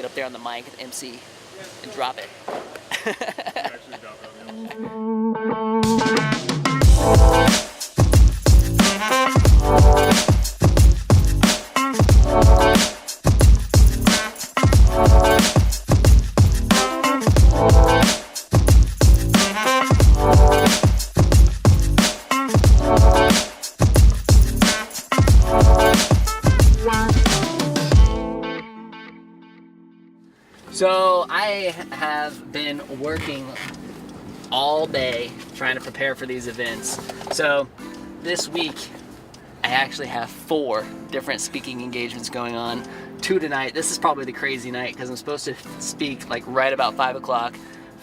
get up there on the mic and MC and drop it. Actually drop it. So I have been working all day trying to prepare for these events. So this week I actually have 4 different speaking engagements going on. 2 tonight. This is probably the crazy night because I'm supposed to speak like right about 5 o'clock,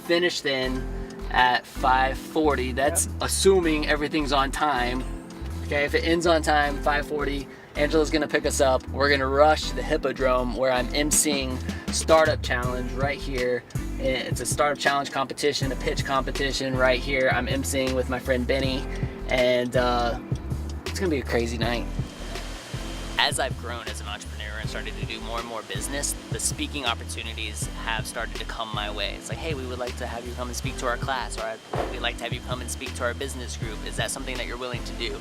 finish then at 5:40. That's assuming everything's on time. Okay, if it ends on time, 5:40, Angela's gonna pick us up. We're gonna rush to the Hippodrome where I'm emceeing Startup Challenge right here. It's a Startup Challenge competition, a pitch competition right here. I'm emceeing with my friend Benny, and it's gonna be a crazy night. As I've grown as an entrepreneur and started to do more and more business, the speaking opportunities have started to come my way. It's like, hey, we would like to have you come and speak to our class, or we'd like to have you come and speak to our business group. Is that something that you're willing to do?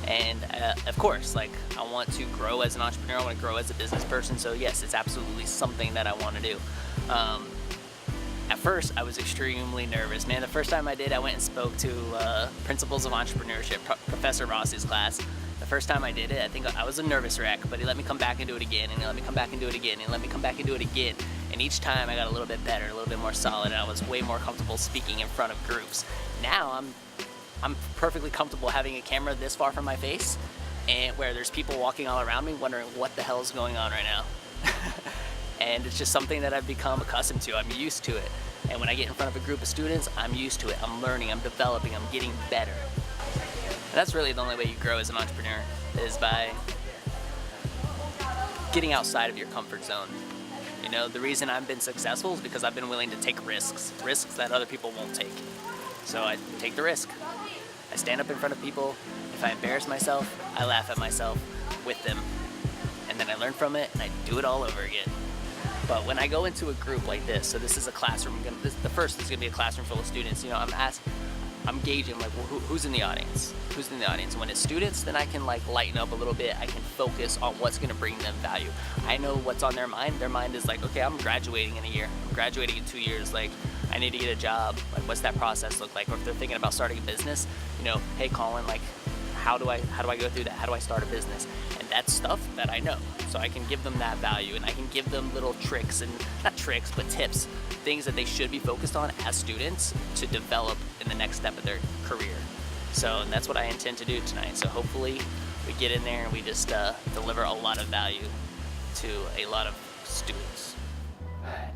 And of course, like, I want to grow as an entrepreneur, I want to grow as a business person, so yes, it's absolutely something that I want to do. At first, I was extremely nervous. Man, the first time I did, I went and spoke to Principles of Entrepreneurship, Professor Ross's class. The first time I did it, I think I was a nervous wreck, but he let me come back and do it again, and he let me come back and do it again, and he let me come back and do it again. And each time I got a little bit better, a little bit more solid, and I was way more comfortable speaking in front of groups. Now I'm perfectly comfortable having a camera this far from my face, and where there's people walking all around me wondering what the hell is going on right now. And it's just something that I've become accustomed to. I'm used to it. And when I get in front of a group of students, I'm used to it. I'm learning, I'm developing, I'm getting better. And that's really the only way you grow as an entrepreneur, is by getting outside of your comfort zone. You know, the reason I've been successful is because I've been willing to take risks that other people won't take. So I take the risk. I stand up in front of people. If I embarrass myself, I laugh at myself with them. And then I learn from it and I do it all over again. But when I go into a group like this, so this is a classroom, the first is gonna be a classroom full of students, you know, I'm gauging like, well, who's in the audience? Who's in the audience? When it's students, then I can like lighten up a little bit. I can focus on what's gonna bring them value. I know what's on their mind. Their mind is like, okay, I'm graduating in a year. I'm graduating in 2 years. Like, I need to get a job. Like, what's that process look like? Or if they're thinking about starting a business, you know, hey Colin, like, how do I go through that? How do I start a business? And that's stuff that I know. So I can give them that value, and I can give them little tricks, and not tricks, but tips, things that they should be focused on as students to develop in the next step of their career. So that's what I intend to do tonight. So hopefully we get in there and we just deliver a lot of value to a lot of students.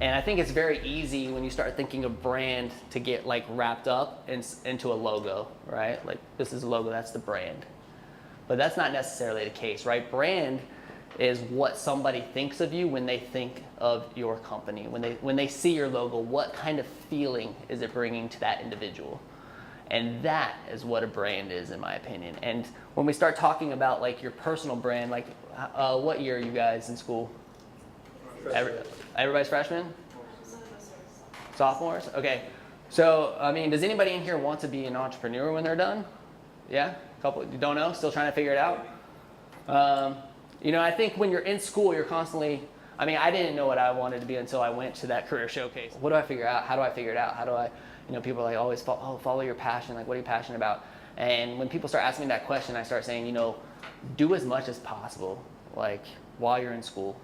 And I think it's very easy when you start thinking of brand to get like wrapped up into a logo, right? Like, this is a logo, that's the brand. But that's not necessarily the case, right? Brand is what somebody thinks of you when they think of your company. When they see your logo, what kind of feeling is it bringing to that individual? And that is what a brand is, in my opinion. And when we start talking about like your personal brand, like what year are you guys in school? Everybody's freshmen? Sophomores? Okay. So, I mean, does anybody in here want to be an entrepreneur when they're done? Yeah? A couple, you don't know? Still trying to figure it out? You know, I think when you're in school, you're constantly, I mean, I didn't know what I wanted to be until I went to that career showcase. What do I figure out? How do I figure it out? How do I, you know, people are like always, follow your passion. Like, what are you passionate about? And when people start asking me that question, I start saying, you know, do as much as possible, like, while you're in school.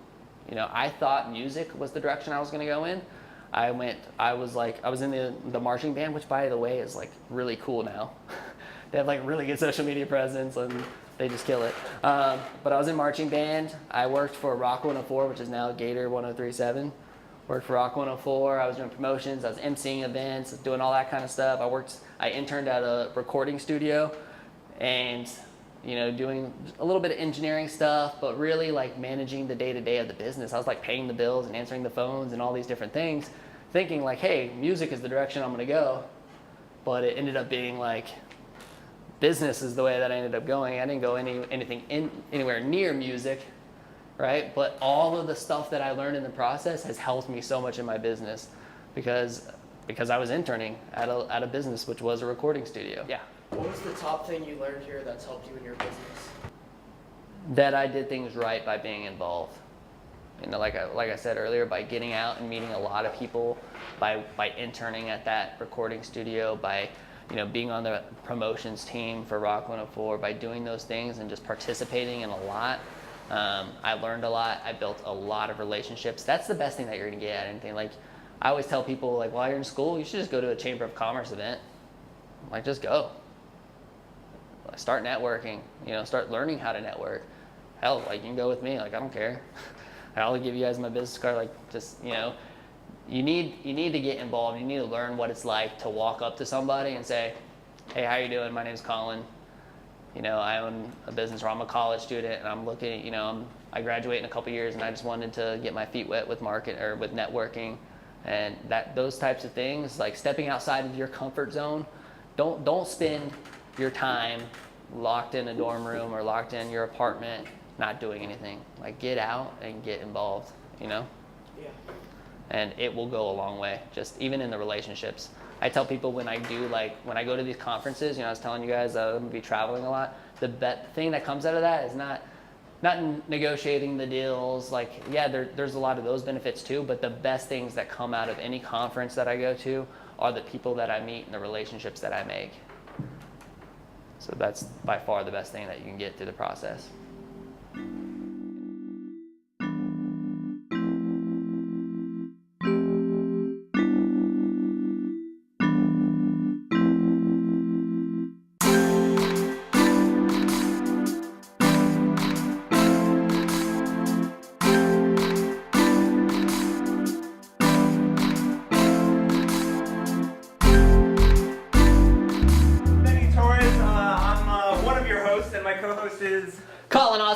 You know, I thought music was the direction I was going to go in. I was in the marching band, which, by the way, is like really cool now. They have like really good social media presence and they just kill it. But I was in marching band. I worked for Rock 104, which is now Gator 1037. Worked for Rock 104. I was doing promotions. I was emceeing events, doing all that kind of stuff. I interned at a recording studio, and you know, doing a little bit of engineering stuff, but really like managing the day-to-day of the business. I was like paying the bills and answering the phones and all these different things, thinking like, hey, music is the direction I'm gonna go. But it ended up being like, business is the way that I ended up going. I didn't go anywhere near music. right? But all of the stuff that I learned in the process has helped me so much in my business because I was interning at a business which was a recording studio. Yeah. What was the top thing you learned here that's helped you in your business? That I did things right by being involved. You know, like I said earlier, by getting out and meeting a lot of people, by interning at that recording studio, by being on the promotions team for Rock 104, by doing those things and just participating in a lot. I learned a lot. I built a lot of relationships. That's the best thing that you're gonna get at anything. Like I always tell people, like while you're in school, you should just go to a Chamber of Commerce event. Like just go. Start networking. Start learning how to network. Hell, like you can go with me. Like I don't care. I'll give you guys my business card. Like just you need to get involved. You need to learn what it's like to walk up to somebody and say, "Hey, how you doing? My name's Colin. I own a business, or I'm a college student, and I'm looking. I graduate in a couple years, and I just wanted to get my feet wet with with networking, and those types of things, like stepping outside of your comfort zone. Don't spend your time locked in a dorm room or locked in your apartment, not doing anything. Like get out and get involved. Yeah. And it will go a long way, just even in the relationships. I tell people when I go to these conferences, I was telling you guys I'm going to be traveling a lot. The thing that comes out of that is not negotiating the deals. Like, yeah, there's a lot of those benefits too, but the best things that come out of any conference that I go to are the people that I meet and the relationships that I make. So that's by far the best thing that you can get through the process.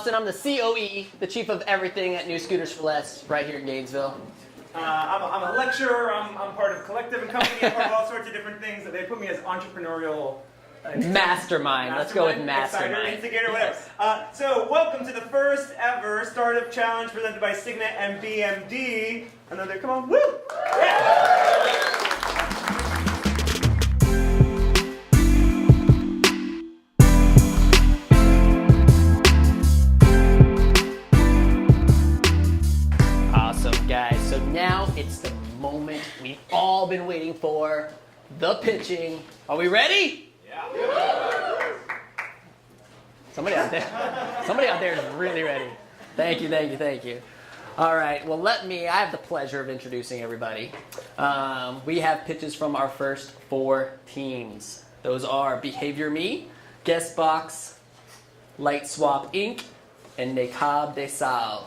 I'm the COE, the chief of everything at New Scooters for Less, right here in Gainesville. I'm a lecturer. I'm part of Collective and Company. I'm part of all sorts of different things. They put me as entrepreneurial. Mastermind. Let's go with mastermind. Instigator, whatever. So welcome to the first ever Startup Challenge presented by Signet and BMD. Another, come on, woo! Yeah. Now it's the moment we've all been waiting for, the pitching. Are we ready? Yeah. Somebody out there is really ready. Thank you. All right, well I have the pleasure of introducing everybody. We have pitches from our first 4 teams. Those are Behavior Me, Guest Box, Light Swap Inc., and Niekaab Desal.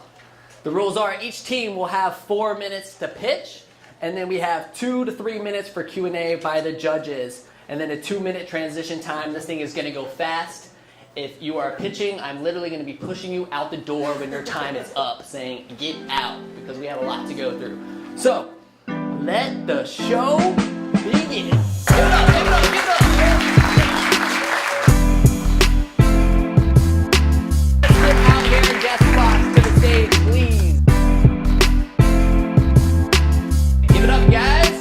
The rules are each team will have 4 minutes to pitch, and then we have 2 to 3 minutes for Q&A by the judges, and then a 2-minute transition time. This thing is going to go fast. If you are pitching, I'm literally going to be pushing you out the door when your time is up, saying get out, because we have a lot to go through. So, let the show begin. Give it up, give it up, give it up. Let's get out here in guest box to the stage, please. Give it up, guys.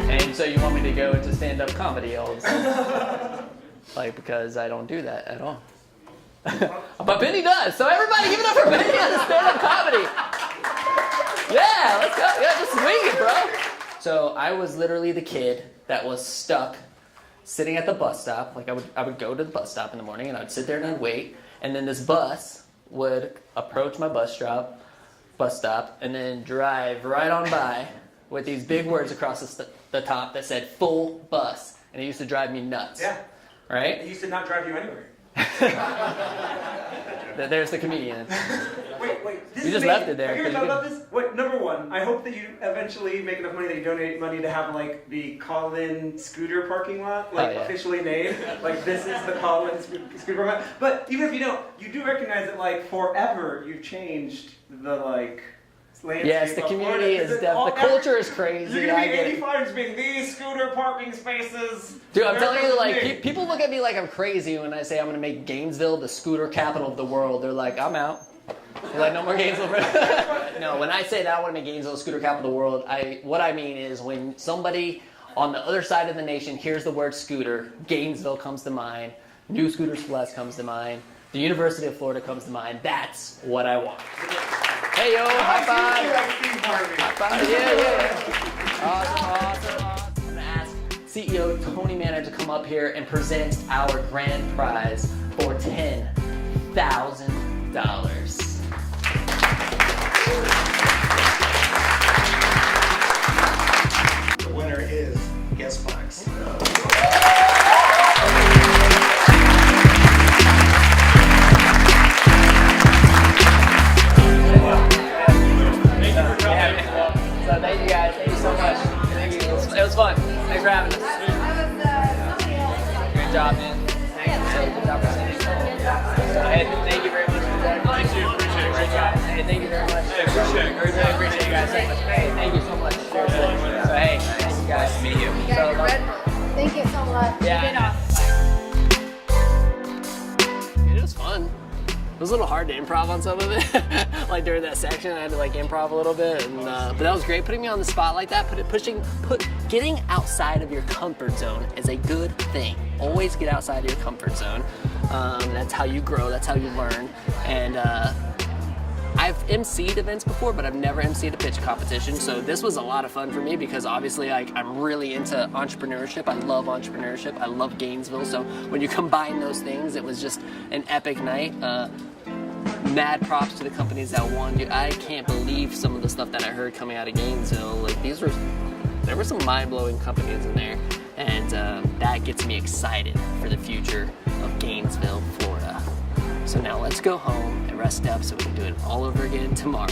And so you want me to go into stand-up comedy all of a sudden? Like, because I don't do that at all. But Benny does. So everybody give it up for Benny on the stand-up comedy. Yeah, let's go. Yeah, just swing it, bro. So I was literally the kid that was stuck sitting at the bus stop. Like I would go to the bus stop in the morning and I'd sit there and I'd wait. And then this bus would approach my bus stop, and then drive right on by with these big words across the top that said full bus. And it used to drive me nuts. Yeah. Right? It used to not drive you anywhere. There's the comedian. Wait. This You is just amazing. left it there, Have you ever 'cause thought you about this? Wait, number one, I hope that you eventually make enough money that you donate money to have like the Colin scooter parking lot, like Oh, yeah. officially named. Like this is the Colin scooter parking lot. But even if you don't, you do recognize that like forever you've changed the like landscape. Yes, the of community Florida. is It's the all- culture is crazy. You're gonna I be get it. 85 and just being these scooter parking spaces. Dude, I'm They're telling you, for like, me. people look at me like I'm crazy when I say I'm gonna make Gainesville the scooter capital of the world. They're like, I'm out. They're like, no more Gainesville. No, when I say that I want to make Gainesville the scooter capital of the world, what I mean is when somebody on the other side of the nation hears the word scooter, Gainesville comes to mind, New Scooters Plus comes to mind, the University of Florida comes to mind. That's what I want. Hey yo, high five! High five! Yeah. Awesome. I'm gonna ask CEO Tony Manor to come up here and present our grand prize for $10,000. The winner is Guest Box. So thank you guys. Thank you so much. Thank you. It was fun. Thanks for having us. Great job, man. Thank you. So good job presenting. Hey, thank you very much for that. Thank you. Appreciate it. Great job. Hey, thank you very much. Hey, appreciate it. Great Really job. appreciate you guys so much. Hey, thank you so much. Seriously. So hey, thank you guys. Meet you. You guys are red. Thank you so much. Yeah. It was fun. It was a little hard to improv on some of it. Like during that section, I had to like improv a little bit, and but that was great. Putting me on the spot like that, getting outside of your comfort zone is a good thing. Always get outside of your comfort zone. That's how you grow. That's how you learn. And I've emceed events before, but I've never emceed a pitch competition. So this was a lot of fun for me because obviously I'm really into entrepreneurship. I love entrepreneurship. I love Gainesville. So when you combine those things, it was just an epic night. Mad props to the companies that won. Dude, I can't believe some of the stuff that I heard coming out of Gainesville. Like there were some mind-blowing companies in there, and that gets me excited for the future of Gainesville, Florida. So now let's go home and rest up so we can do it all over again tomorrow.